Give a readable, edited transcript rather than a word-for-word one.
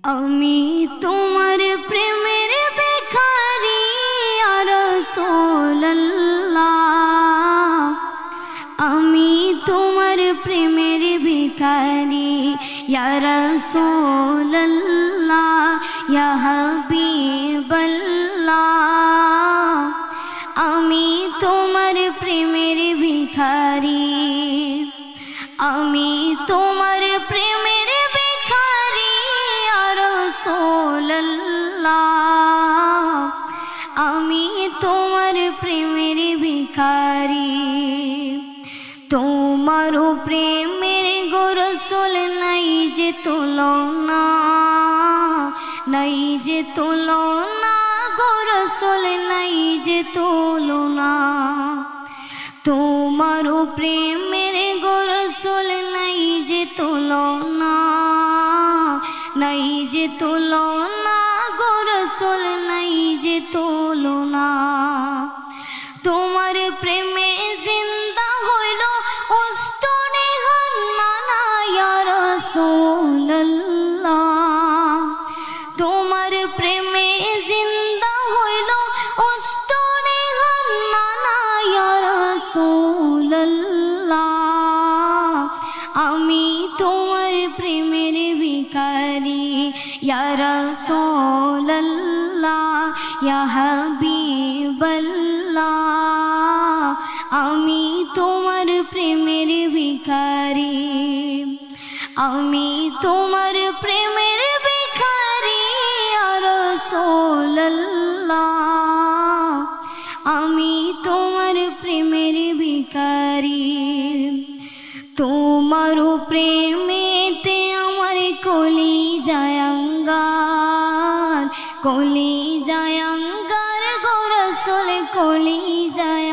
আমি তোমার প্রেমের ভিখারি ইয়া রাসূলুল্লাহ, আমি তোমার প্রেমের ভিখারি ইয়া রাসূলুল্লাহ, ইয়া হাবিবাল্লাহ, আমি তোমার প্রেমের ভিখারি, আমি তোমার প্রেমের ভিখারি ইয়া রাসূলুল্লাহ, আমি তোমার প্রেমের ভিখারি। তোমার প্রেমের গো রাসূল নাই যে তুলনা, নাই যে তুলনা গো রাসূল নাই যে তুলনা। তোমার প্রেমের গো রাসূল নাই যে তুলনা, নাই যে তুলনা গো রাসূল নাই যে তুলনা। তোমার প্রেমে জিন্দা হইল উস্তনে হান্নানা ইয়া রাসূলুল্লাহ, তোমার প্রেমে জিন্দা হইল উস্তনে হান্নানা ইয়া রাসূলুল্লাহ, আমি তোমার প্রেমের ভিখারি ইয়া রাসূলুল্লাহ, ইয়া হাবিবাল্লাহ, আমি তোমার প্রেমের ভিখারি, আমি তোমার প্রেমের ভিখারি ইয়া রাসূলুল্লাহ, আমি তোমার প্রেমের ভিখারি। তোমার প্রেমেতে আমার কলিজায় আঙ্গার, কলিজায় আঙ্গার গো রাসূল কলিজায়।